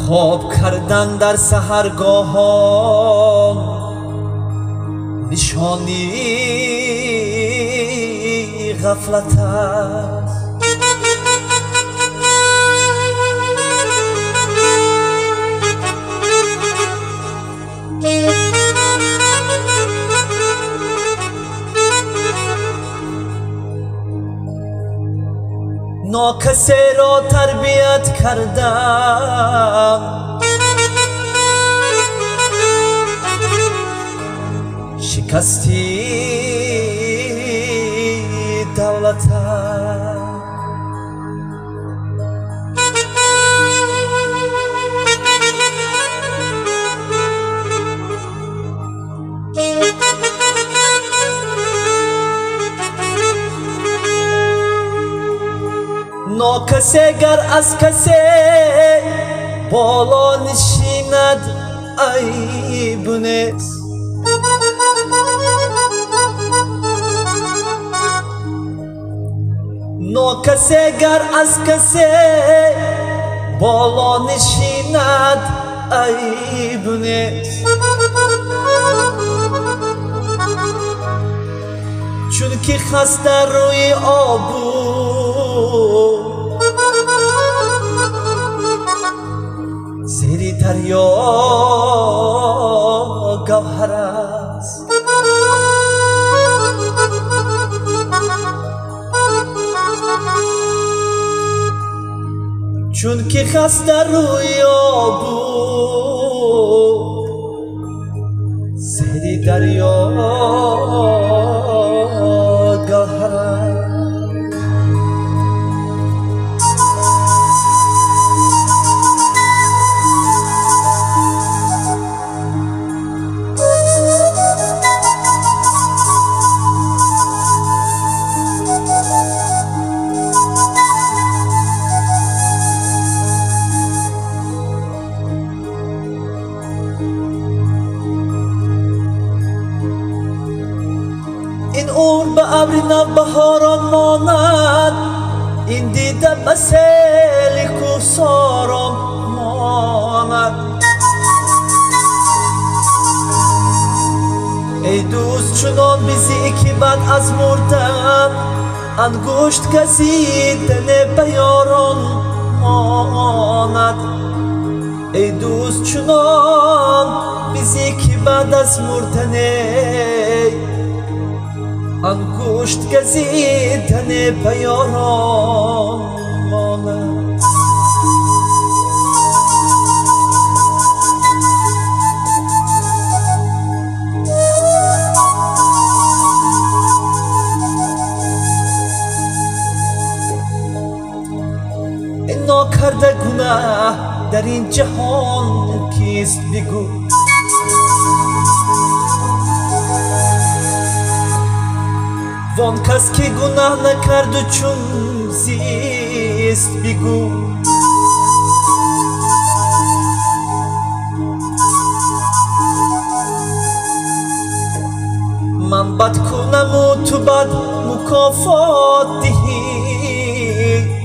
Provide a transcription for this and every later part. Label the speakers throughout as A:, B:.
A: خواب کردن در سحرگاهان نشانی غفلت است. ناکسی را تربیت کردم، شکستی دولت ناکسی گر از کسی بالا نشیند عیب نیست. ناکسی گر از کسی بالا نشیند عیب نیست. چون که خسته روی آبو زیر دریا گوهر است. چون که خسته روی آبو زیر دریا گوهر است. این عمر به ابر نوبهاران ماند، این دیده به سیل کوهساران ماند. ای دوست چنان بیزی که بعد از مردن انگشت گزیدن به یاران ماند. ای دوست چنان بیزی که بعد از مردن انگشت گزیدن به یاران ماند. این ناکرده گناه در این جهان کیست بگو؟ وان کس که گناه نکرد و چون زیست بگو. من بد کنم و تو بد مکافات دهی.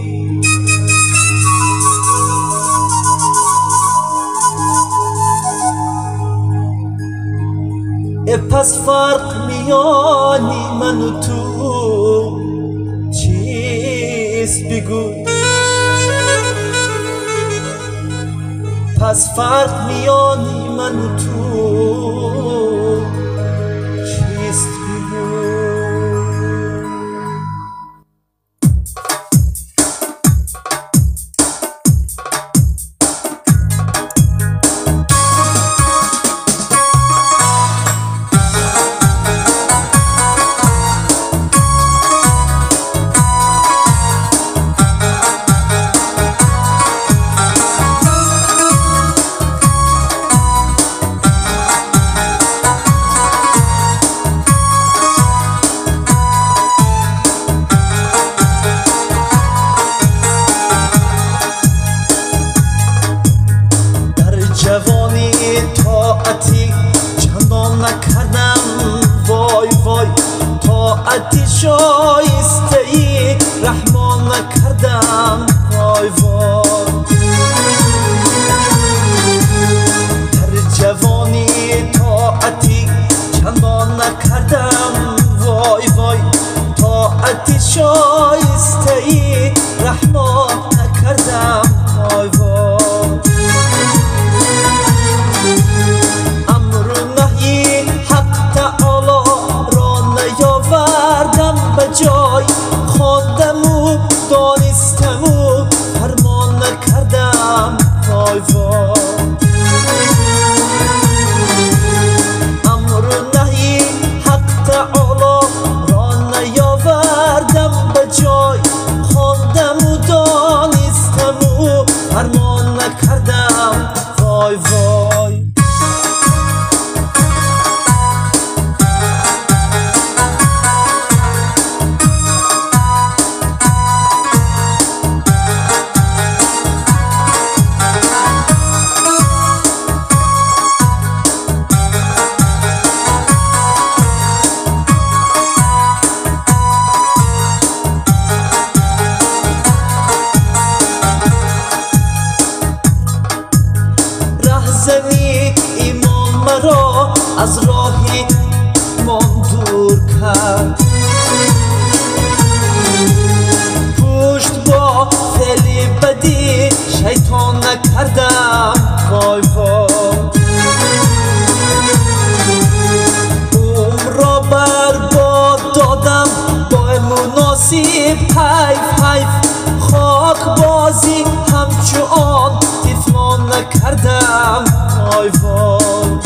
A: پس فرق میانی من و تو چیست بگو؟ پس فرق میانی من و تو چیست بگو؟ شایسته ای رحمان نکردم وای وای امر و نهی حق تعالی را نیاوردم به جای خواندم و دانستم و فرمان نکردم وای وای امر و نهی حق تعالی را نیاوردم به جای خواندم و دانستم و فرمان نکردم وای وای رهزنی ایمان مرا از راهی من دور کرد پشت با فعلی بدی شیطان نکردم وای وای عمر را برباد دادم با مناسب حیف حیف خاک بازی همچو آن طفلان نکردم وای وای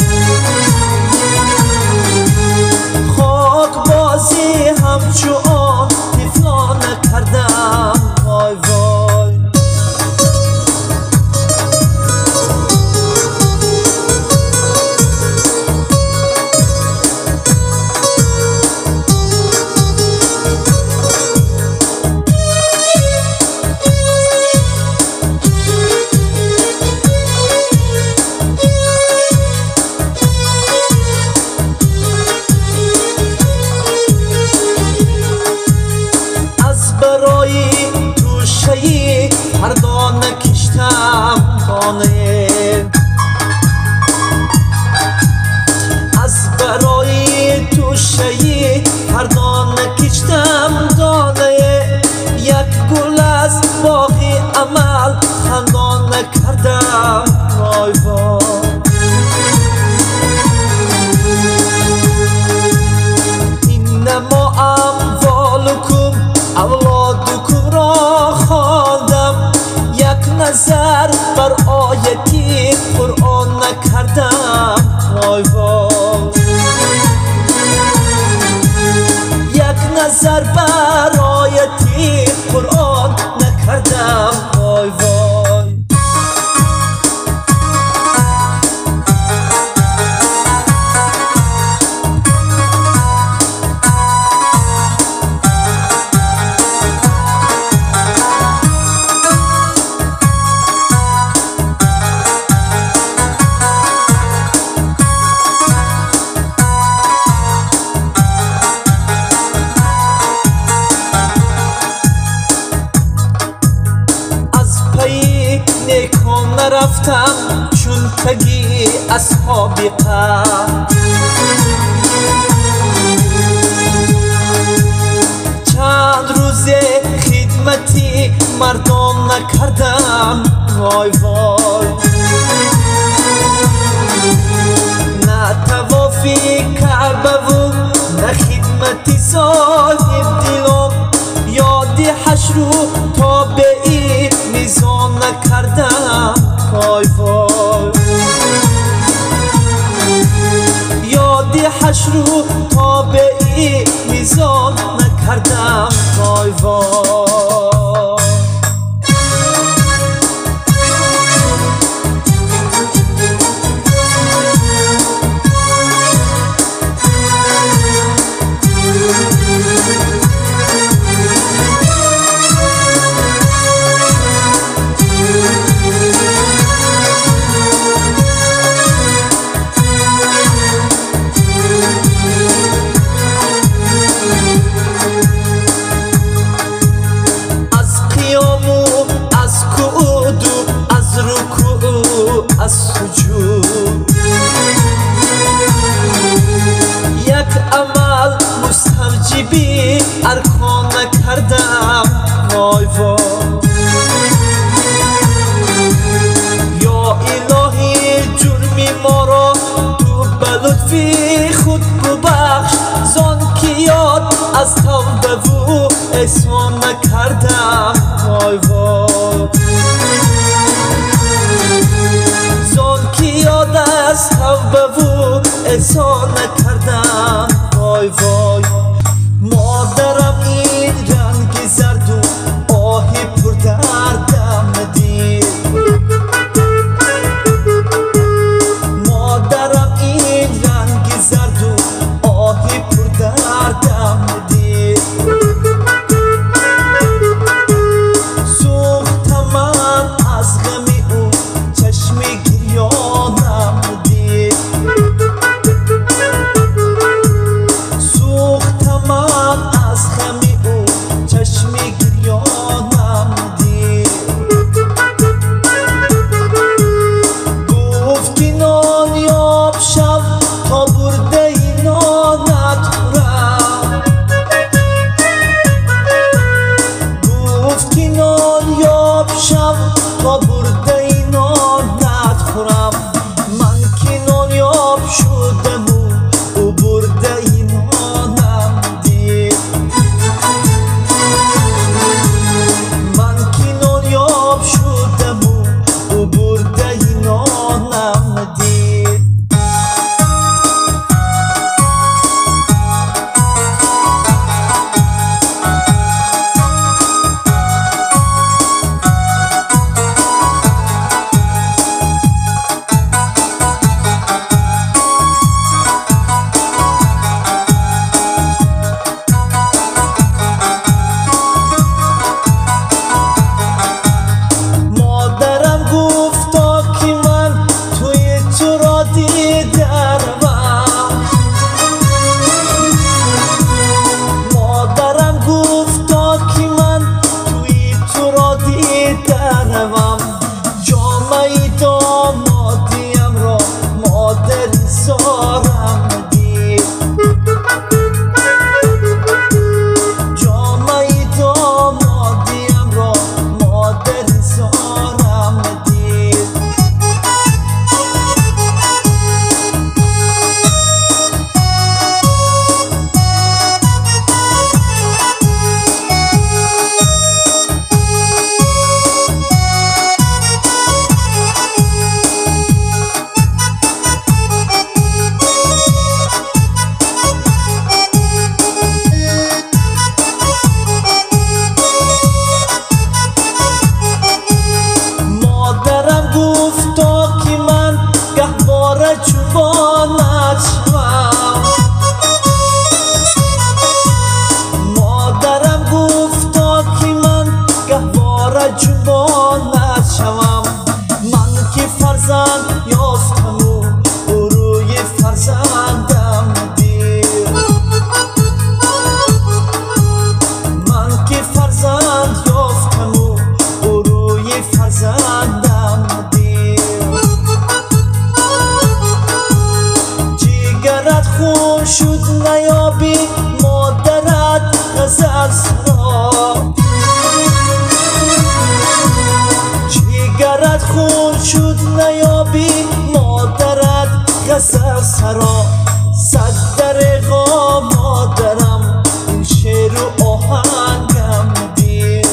A: خاک بازی همچو آن طفلان نکردم وای وای برای توشهی فردا نکشتم دانه از برای توشهی فردا نکشتم دانه یک گل از باغی عمل خندان نکردم وای وای اینما اموالکم اولادکم را خواندم یک نظر بر آیتی قرآن نکردم وای وای یک نظر بر آیتی قرآن نکردم وای وای نیکان نرفتم چون تگی اصحاب قهر چند روز خدمتی مردان نکردم وای وای نه توافی کعبه و نه خدمتی صاحب دلم یادی حشر و تابعی میزان نکردم وای وای یادی حشر و تابعی میزان نکردم وای وای احسان نکردم وای وای زان که یاد از توبه و احسان نکردم وای وای مادرم این رنگ زرد و آهی پر دردم دید مادرم این رنگ زرد و آهی پر دردم دید سوختم من از غم او چشم گریانم دید سوختم من از غم او چشم گریانم دید گفت که نان یاب شو تا برده ای نانت خورم گفت که نان یاب شو تا برده ای نانت خورم من که نان یاب شدم و او برده ای نانم دید من که نان یاب شدم و او برده ای نانم دید مادرم گفتا که من توی تو را دیدم مادرم گفتا که من توی تو را دیدم جامعه دامادیم را مادر زارم دید جامعه دامادیم را مادر زارم دید مادرم گفتا که من گهواره جوانت شوم مادرم گفتا که من گهواره جوانت شوم من که فرزند یافتم و او روی فرزندم دید من که فرزند یافتم و او روی فرزندم دید جگرت خون شد نیابی مادرت غزل سرا جگرت خون شد نیابی مادرت غزل سرا صد دریغا مادرم این شعر و آهنگم دید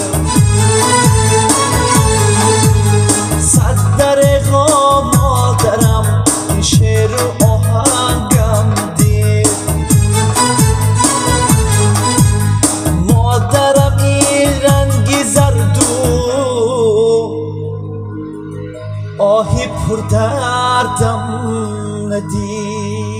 A: صد دریغا مادرم این شعر و آهنگم دید مادرم این رنگ زرد و آهی پر دردم ندید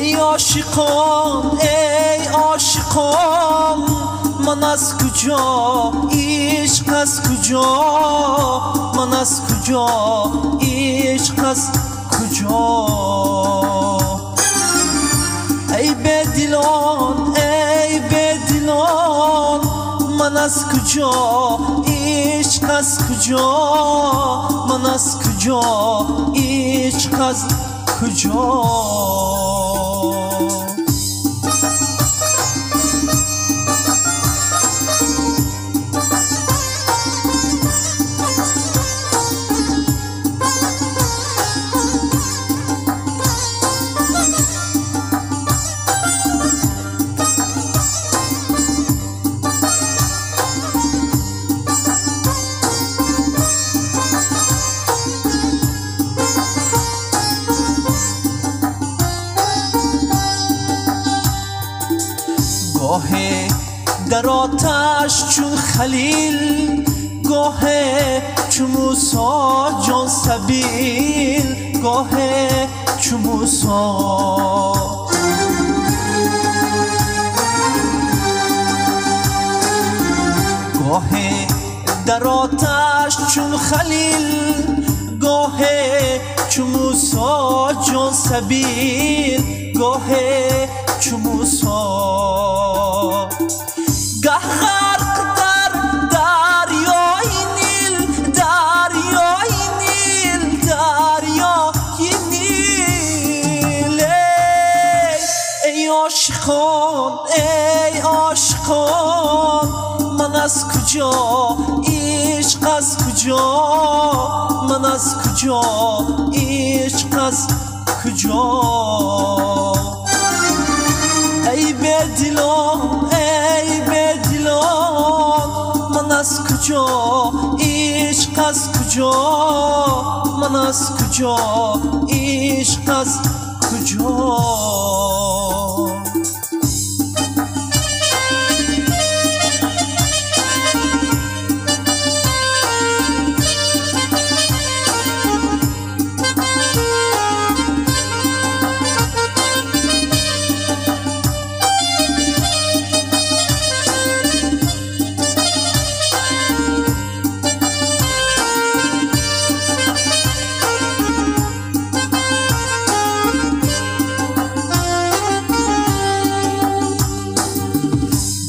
A: ای عاشقان ای عاشقان من از کجا عشق از کجا من از کجا عشق از کجا ای بدلان ای بدلان من از کجا عشق از کجا من از کجا عشق از کجا گاه در آتش چون خلیل گاه چون موسی جان سبیل گاه چون موسی گاه در آتش چون خلیل گاه چون موسی جان سبیل گاه چون موسی گه غرق در دریای نیل دریای نیل دریای نیل ای عاشقان ای عاشقان من از کجا عشق از کجا من از کجا عشق از کجا ای بدلان ای بدلان من از کجا عشق از کجا من از کجا عشق از کجا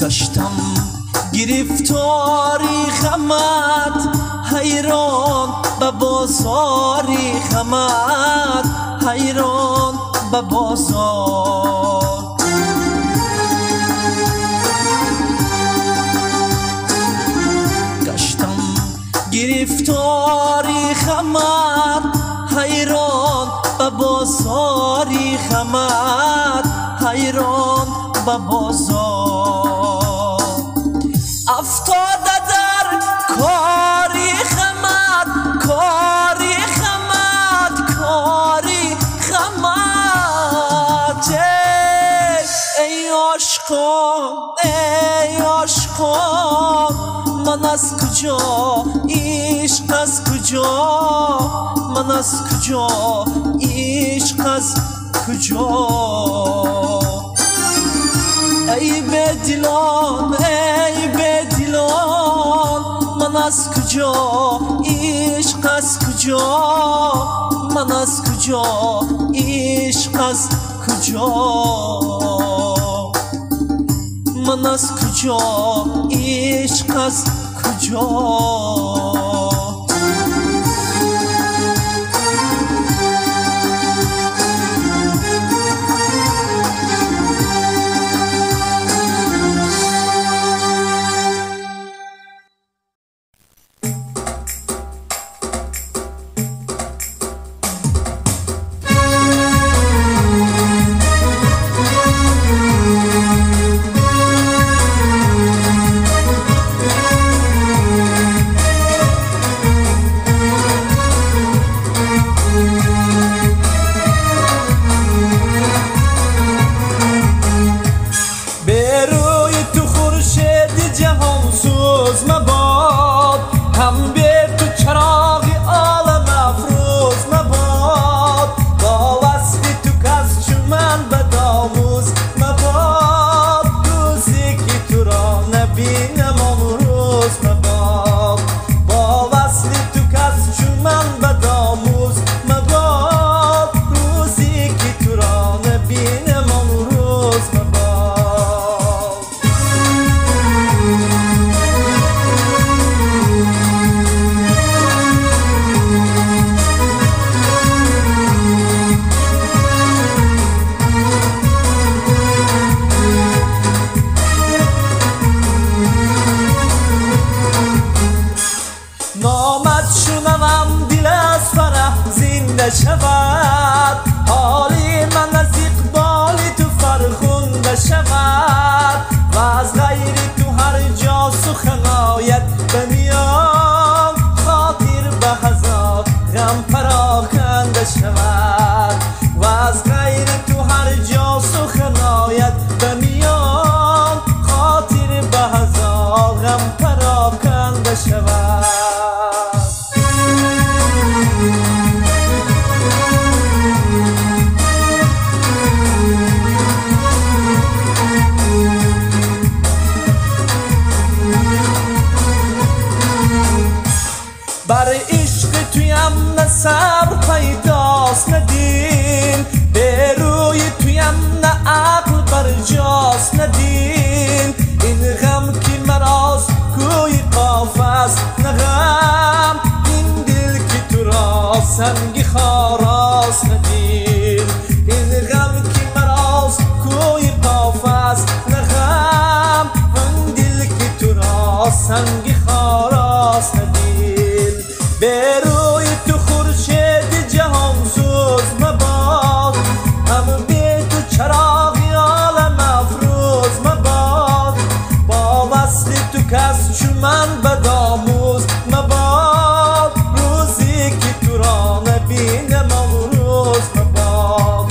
A: داشتم گرفتاری غمت حیران به بازاری غمت حیران به بازار گشتم گرفتاری غمت حیران به بازاری غمت حیران به بازار افتاده در کاری غمت کاری غمت کاری غمت ای عاشقان ای عاشقان من از کجا عشق از کجا من از کجا عشق از کجا ای بدلان ای بدلان من از کجا عشق از کجا من از کجا عشق از کجا من از کجا عشق از کجا صبر پیداست نه دین، به روی تویم نه عقل برجاست نه دین. این غم که مراست کوی قافست نه غم، این دل که تو را سنگ خاراست نه دین. این غم که مراست کوی قافست نه غم، این دل که تو را سنگ خاراست نه دین. به روی تو خورشید جهان سوز مباد، هم به تو چراغی عالم افروز مباد. با وصل تو کس چو من بدآموز مباد، روزی که تو را نبینم روز مباد.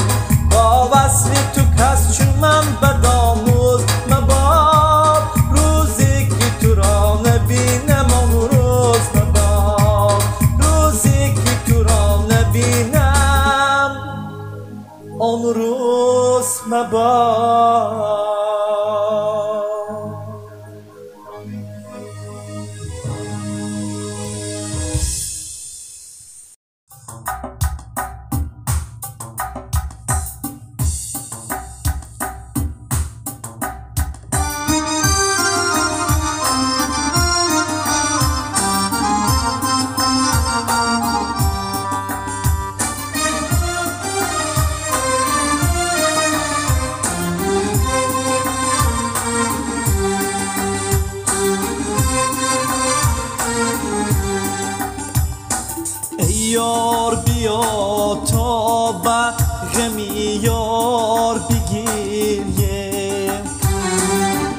A: با وصل تو کس چو من بدآموز مباد، روزی که تو را نبینم روز مباد. روزی که تو را نبینم آن روز مباد. یار بیا تا به غمی یار بگیریه،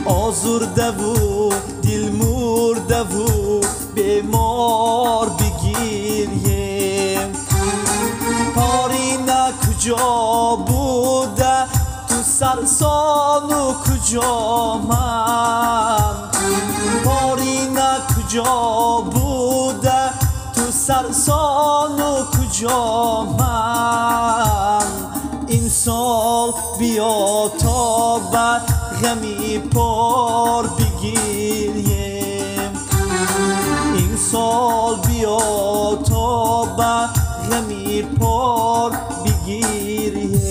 A: آزرده و دل مرده و بیمار بگیریه. پارینه کجا بوده تو سرسان و کجا من، پارینه کجا بوده سرسان و کجا من. این سال بیا تا به غمی پار بگیریم، این سال بیا تا به غمی پار بگیریم.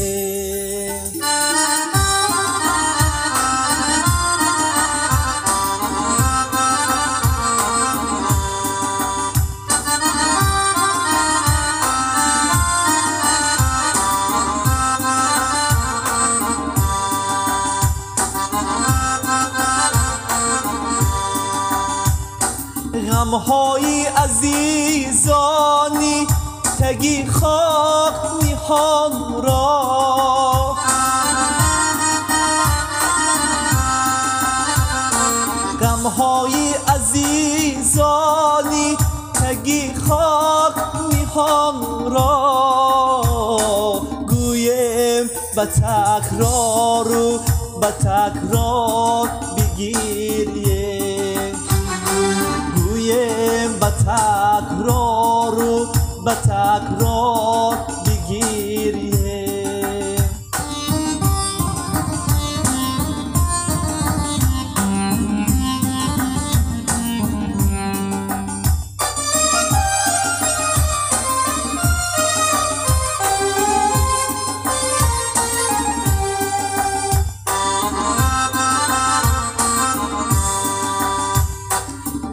A: غمهای عزیزانی تگی خاک نهان را، غمهای عزیزانی تگی خاک نهان را. گویم به تکرار و به تکرار بگیریم، به تکرار و به تکرار بگیریم.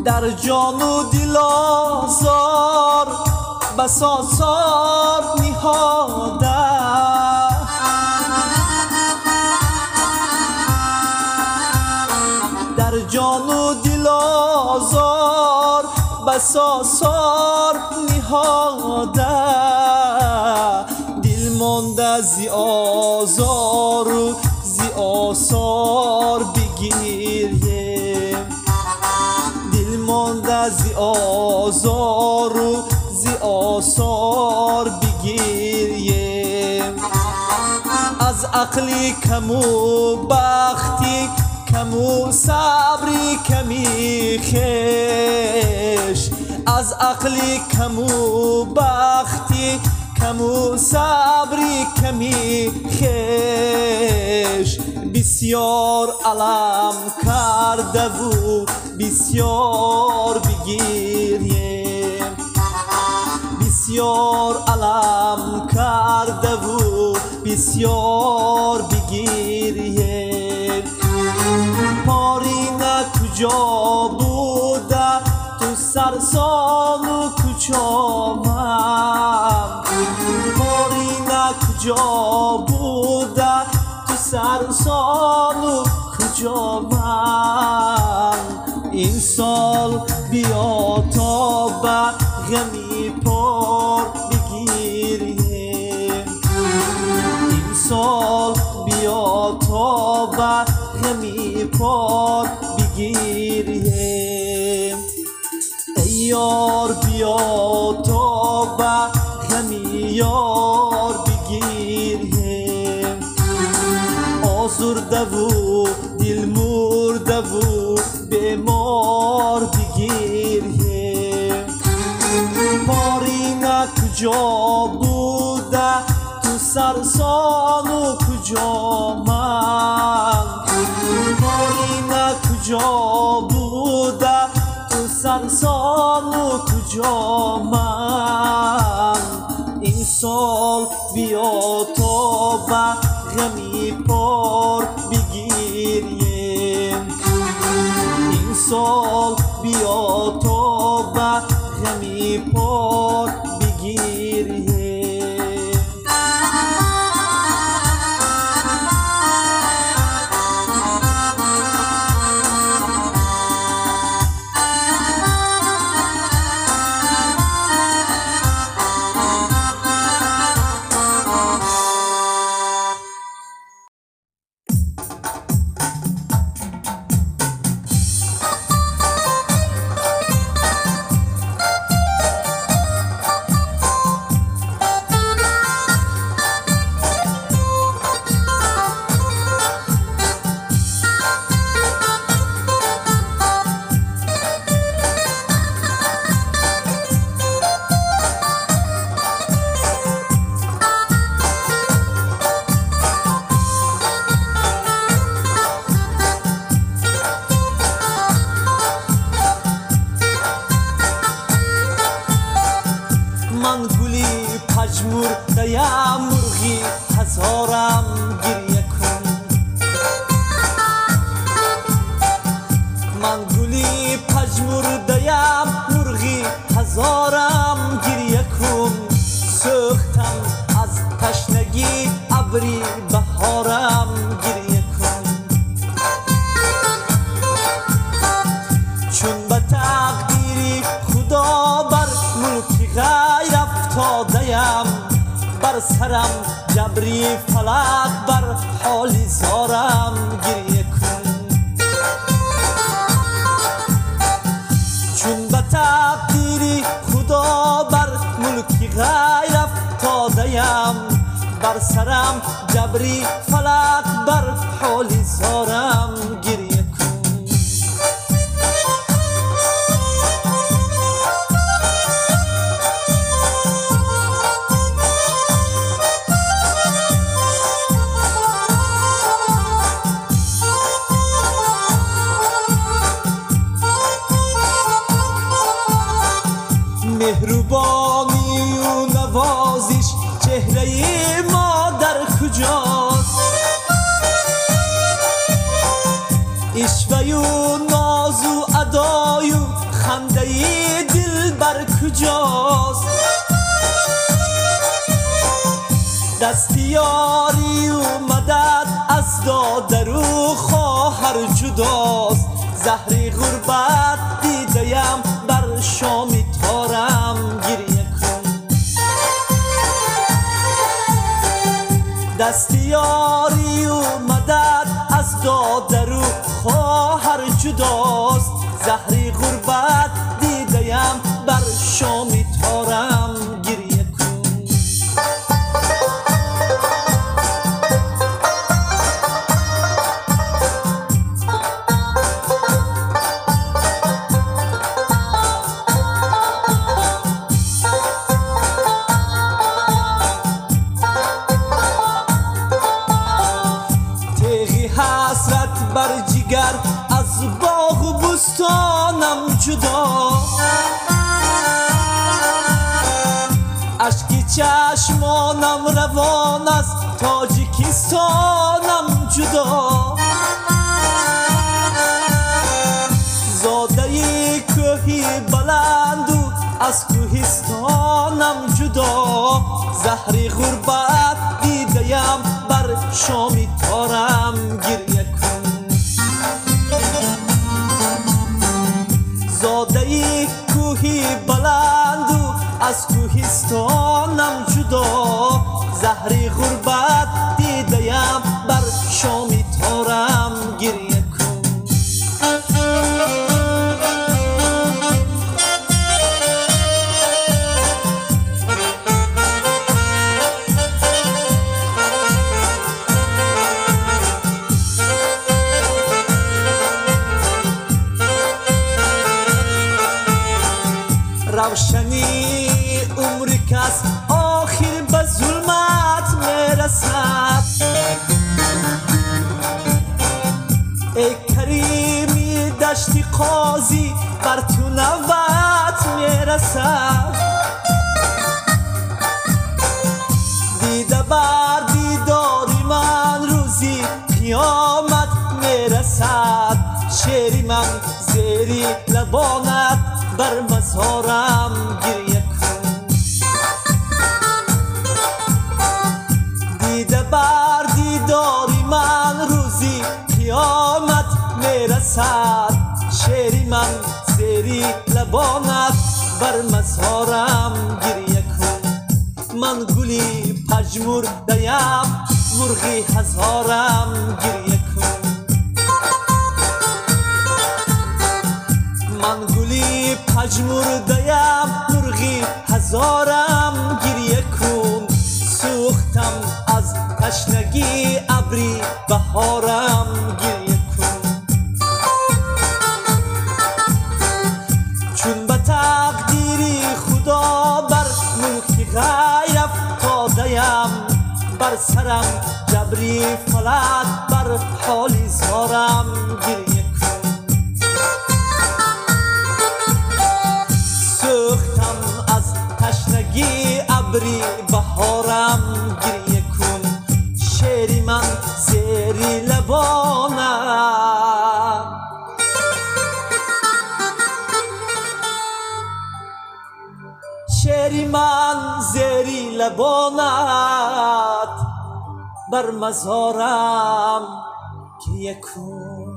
A: در جان و دل آزار بس آثار نهاده، در جان و دل آزار بس آثار نهاده. دل مانده زی آزار و زی آثار بگیریم، دل مانده زی آزار و زی آثار بگیریم. از عقلی کم و بختی کم و صبری کمی خش، از عقلی کم و بختی کم و صبری کمی خش. بسیار علم کرده و بسیار بگیریم، بسیار علم کرده و بسیار بگیریه پارینه کجا بوده تو سرسان و کجا من پارینه کجا بوده تو سرسان و کجا من این سال بیا تا به غمی پار بگیریم این سال بیا تا به غمی پار بگیریم ای یار بیا تا به غمی یار بگیریم آزرده و دل مرده و بیمار بگیریم پارینه کجا بوده تو سرسان و کجا من پارینه کجا بوده تو سرسان و کجا من این سال بیا تا به غمی پار بگیریم این سال بیا تا به غمی پار بگیریم من گلی پژمرده مرغی هزارم گریه کن من گلی پژمرده مرغی هزارم گریه کن سوختم از تشنگی ابری بهارم گریه کن چون به تقدیری خدا بر ملک غیر افتاده‌ام بر سرم جبری فلک بر حالی زارم گریه کن چون به تقدیری خدا بر ملک غیر افتاده‌ام بر سرم جبری فلک بر حالی زارم گریه کن مهربانی و نوازش چهره مادر کجاست عشوه و ناز و ادای و خنده دل بر کجاست دستیاری و مدد از دادر و خواهر جداست زهر غربت دیدیم بر شامی تارم گریه کن دستیاری و مدد از دادر و خواهر جداست زهر غربت دیدیم بر شامی تارم گریه کن حسرت بر جگر از باغ و بستانم جدا چشمانم روان از تاجیکستانم جدا، زاده کوهی بلند و از کوهستانم جدا، زهر غربت دیدیم بر شامی تارم گریه کن. زاده کوهی بلند و از کوهستانم جدا، زهر غربت دیدیم بر شامی تارم گریه کن. روشنی عمر کس آخر به ظلمت میرسد، ای کریمی دشت قاضی بر تو نوبت میرسد. دیده بر دیداری من روزی قیامت میرسد، شعری من زیری لبانت بر مزارم گریه کن. دیده بر دیداری من روزی قیامت میرسد، شعری من زیری لبانت بر مزارم گریه کن. من گلی پژمرده‌ام مرغی هزارم گریه کن. من گلی پژمرده‌ام مرغی هزارم گریه کن. سوختم از تشنگی ابری بهارم گریه کن. چون به تقدیری خدا بر ملک غیر افتاده‌ام، بر سرم جبری فلک بر حالی زارم گریه کن. سوختم از تشنگی ابری بهارم گریه کن. شعری من زیری لبانم، شعری من زیری لبانت بر مزارم گریه کن.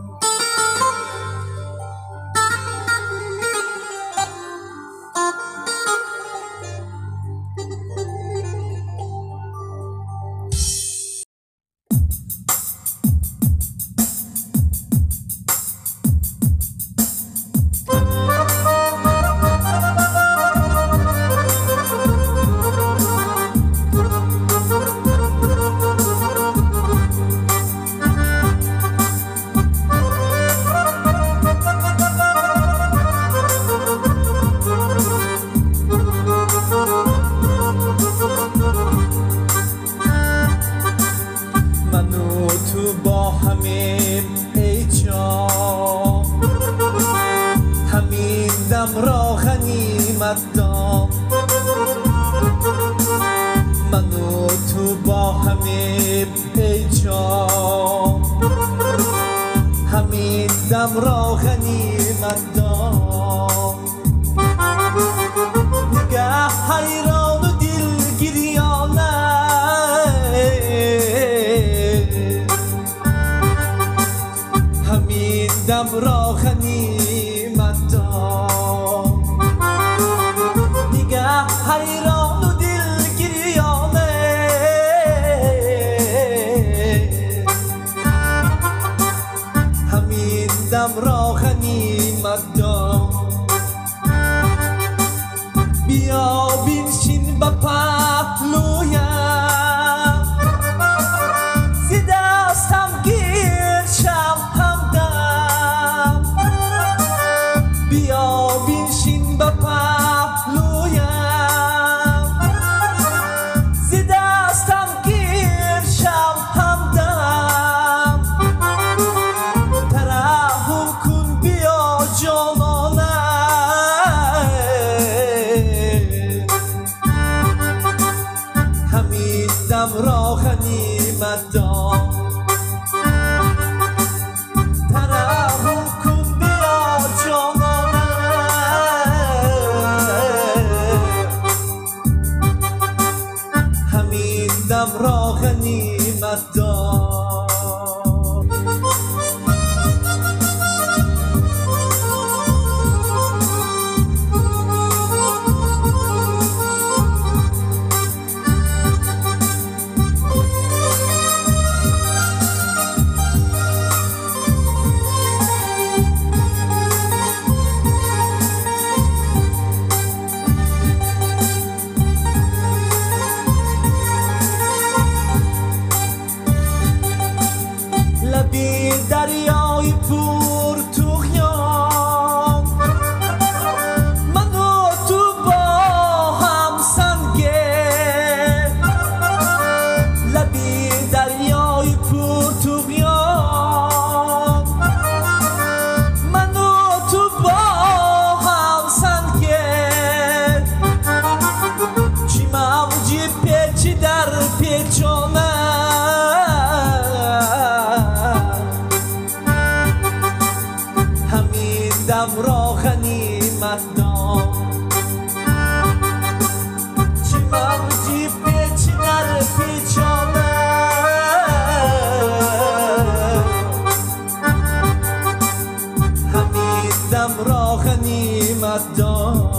B: را غنیمت دام، من و تو با همه پیچام، همین دم را غنیمت دام. نگه حیران و دلگریانه همین دم را غنیمت دام. نگه حیران و دلگریانه همین دم را غنیمت دم را غنیمت دان ترحم کن بیا جانانم همین دم را غنیمت دان لبی دریای پر طغیان من و تو با هم سنگه لبی دریای پر طغیان من و تو با هم سنگه چی موجی پیچی در پیچانه دم را غنیمت دان چی موجی پیچی در پیچانه همین دم را غنیمت دان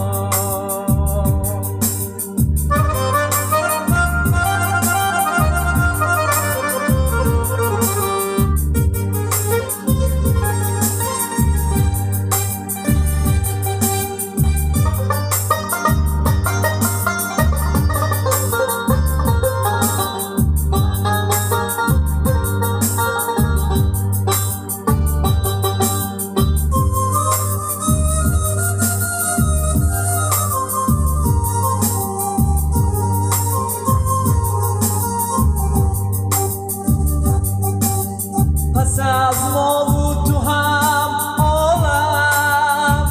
B: پس از ما و تو هم عالم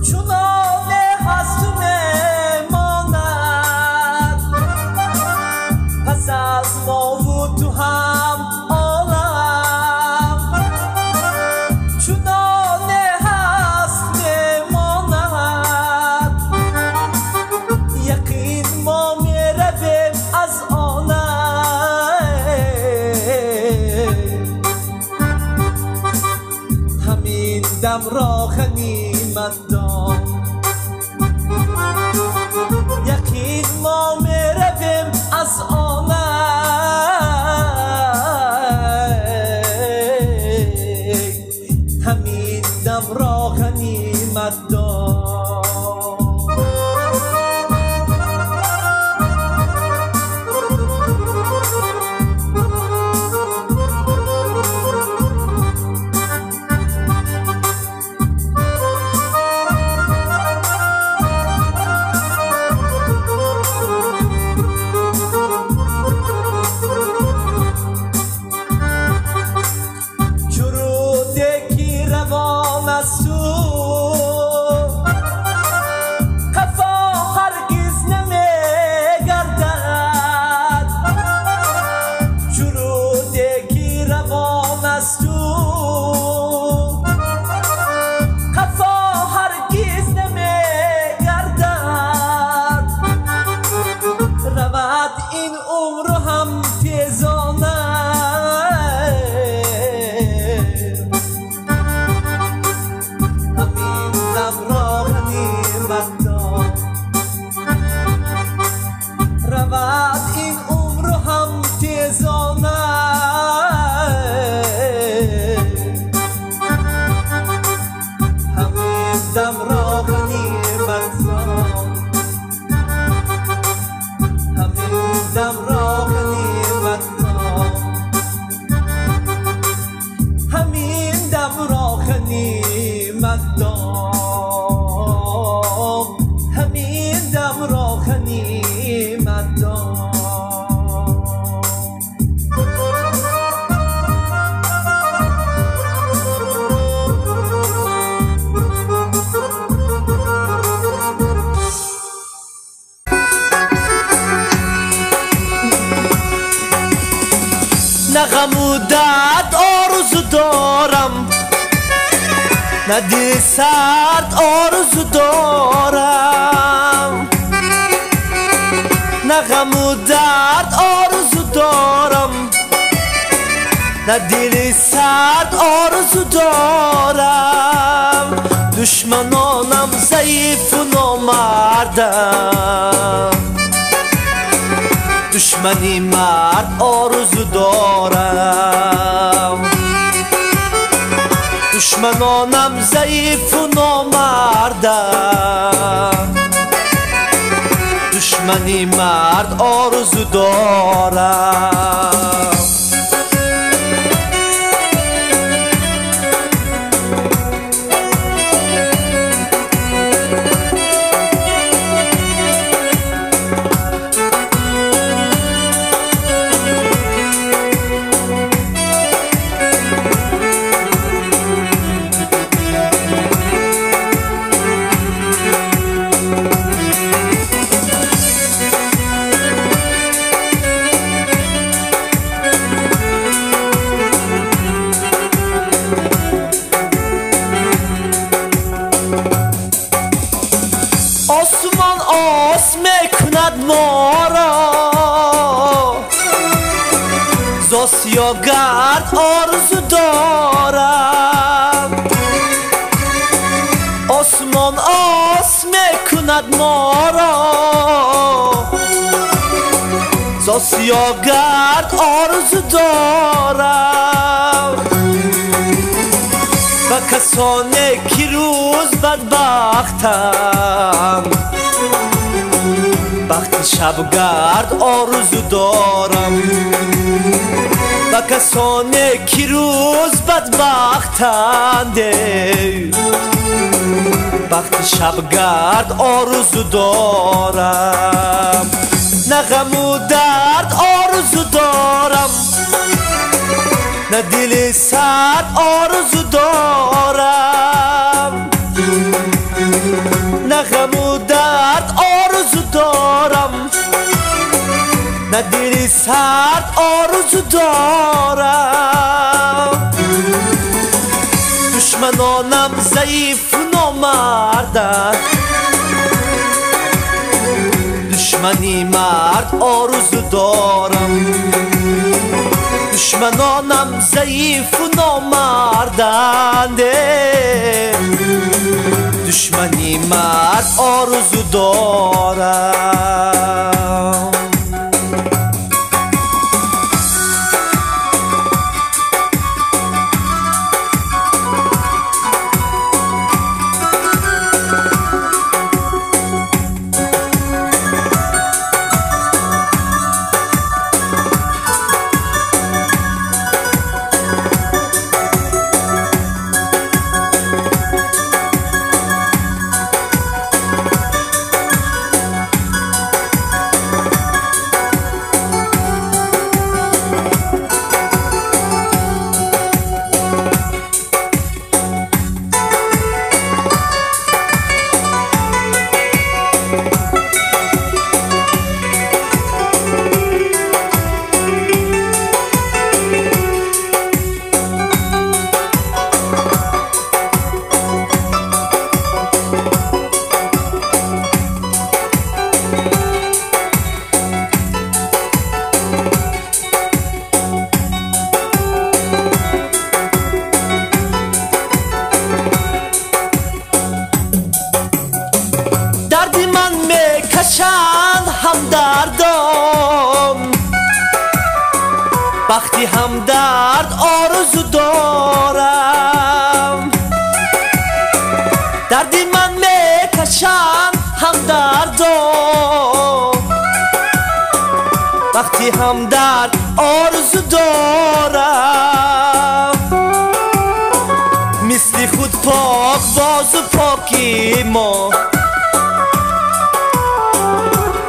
B: چنانه هست و میماند پس از ما و تو هم عالم چنانه هست میماند یقین ما میرویم از آنم همین دم را غنیمت دان یقین ما میرویم از آنم همین دم را غنیمت دان روان است تو قفا هرگز نمیگردد شرودگی روان است تو قفا هرگز نمیگردد رود این عمر هم تیزانه رود این عمر هم تیزانه همین دم را غنیمت دان همین دم را غنیمت
A: غم و درد آرزو دارم، نه دل سرد آرزو دارم، نه غم و درد آرزو دارم، نه دل سرد آرزو دارم. دشمنانم ضعیف و نامردم، دشمنی مرد آرزو دارم. دشمنانم ضعیف و نامردم، دشمنی مرد آرزو دارم. آسمان آس میکند ما را، ز آسیا گرد آرزو دارم. آسمان آس میکند ما را، ز آسیا گرد آرزو دارم. و کسانی که روز بدبختم، وقت شبگرد آرزو دارم. و کسانی که روز بدبختند، وقت شبگرد آرزو دارم. نه غم و درد آرزو دارم، نه دل سرد آرزو دارم. نه غم و درد آرزو دارم، نه دل سرد آرزو دارم. دشمنانم ضعیف و نامردن، دشمنی مرد آرزو دارم. دشمنانم ضعیف و نامردنده، دشمنی مرد آرزو دارم. کشند همدردم، وقتی همدرد آرزو دارم. دردی من میکشند همدردم، وقتی همدرد آرزو دارم. مثل خود پاک باز و پاکی ما،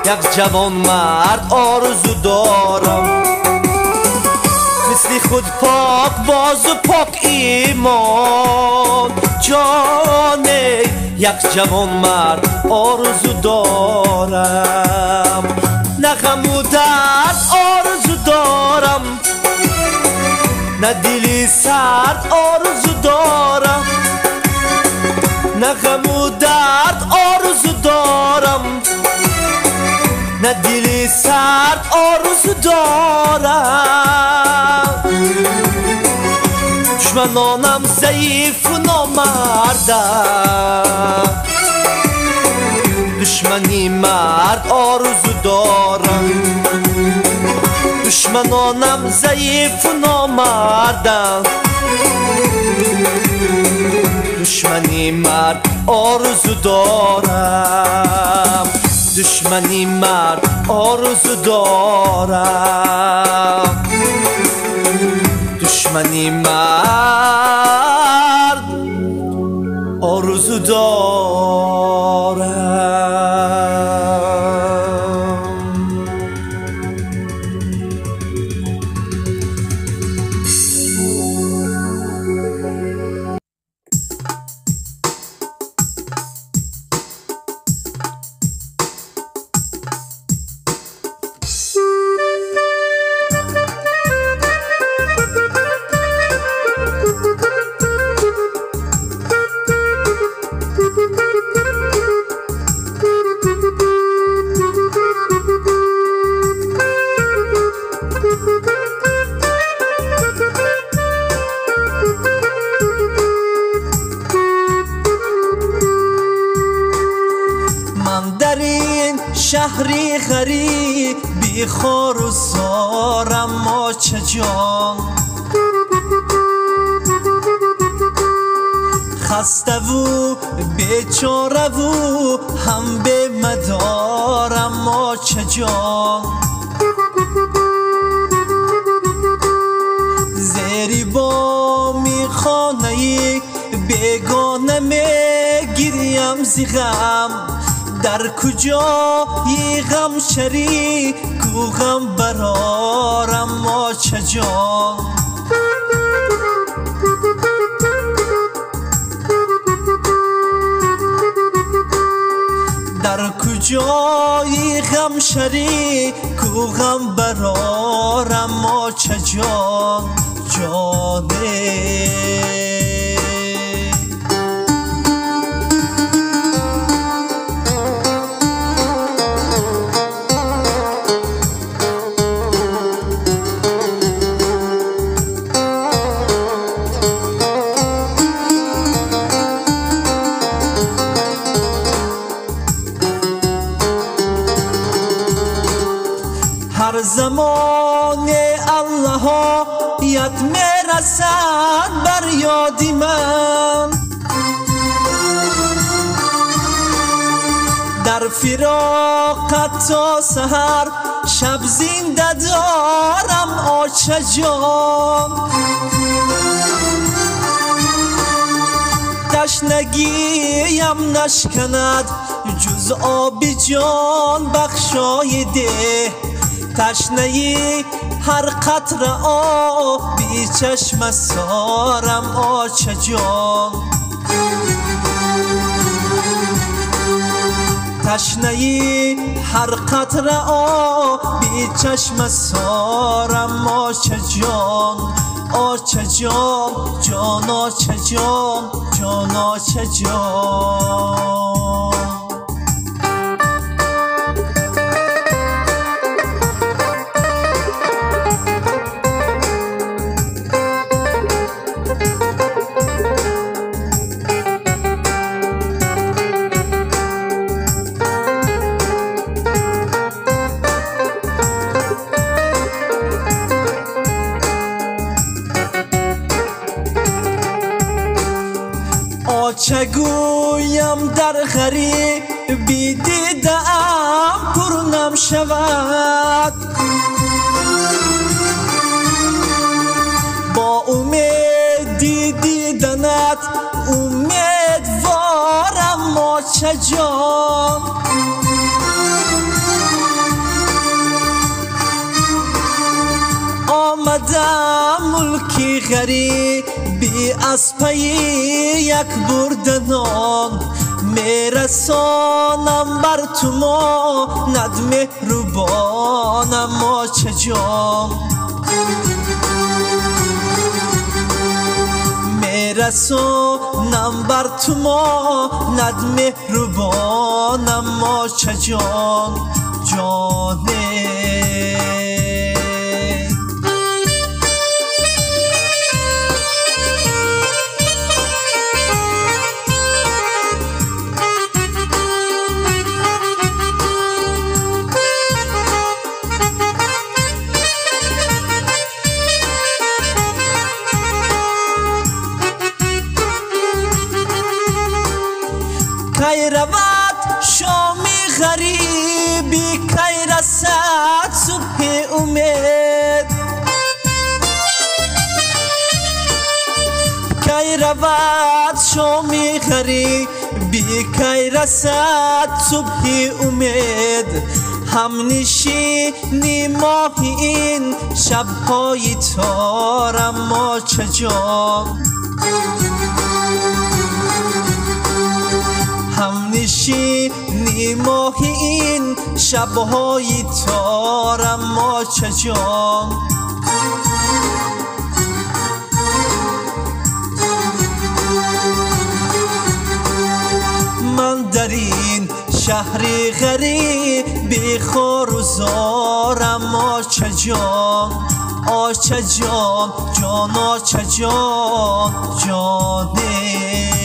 A: یک جوان مرد آرزو دارم. مثل خود پاک باز و پاک ایمان، جان یک جوان مرد آرزو دارم. نه غم و درد آرزو دارم، نه دلی سرد آرزو دارم، نه غم و درد آرزو دارم، نه دلی سرد آرزو دارم. دشمنانم ضعیف و نامردم، دشمنی مرد آرزو دارم. دشمنانم ضعیف و نامردم، دشمنی مرد آرزو دارم. دشمنی مرد آرزو دارم، دشمنی مرد آرزو دارم. شهری غریب بی خار و زارم ماچه جان، خسته و بیچاره و هم به مدارم ماچه جان. زیری بامی خانه بیگانه میگیریم زی غم، در کجایی غم شریک و غم برارم ماچه جان. در کجایی غم شریک و غم برارم ماچه جان جانه. هر زمان الله یاد میرسد بر یادی من، در فراقت تا سحر شب زنده دارم آچه جان. تشنگیم نشکند جز آب جان بخشای ده، تشنهی هر قطره آب بی چشم سارم آچه جان. تشنهی هر قطره آب بی چشم سارم آچه جان. آچه جان جان آچه جان جان آچه جان. چه گویم در غریبی دیدم پر نم شود، با امیدی دیدنت امیدوارم ماچه جان. آمدم ملکی غریب بی از پی یک بردنان، میرسانم بر تو ما ندم روبانم ماچه جان. برسانم بر تو ما ند مهربانم ما چه جان جانه کی رود شامی غریبی کی رسد صبح امید کی رود شامی غریبی کی رسد صبح امید هم نشینی ماهی این شبهای تارم ما چه جان هم نشینی ماهی این شبهای تارم ما چه جان من در این شهری غریب بی خار و زارم ما چه جان چه جان جان چه جان جانه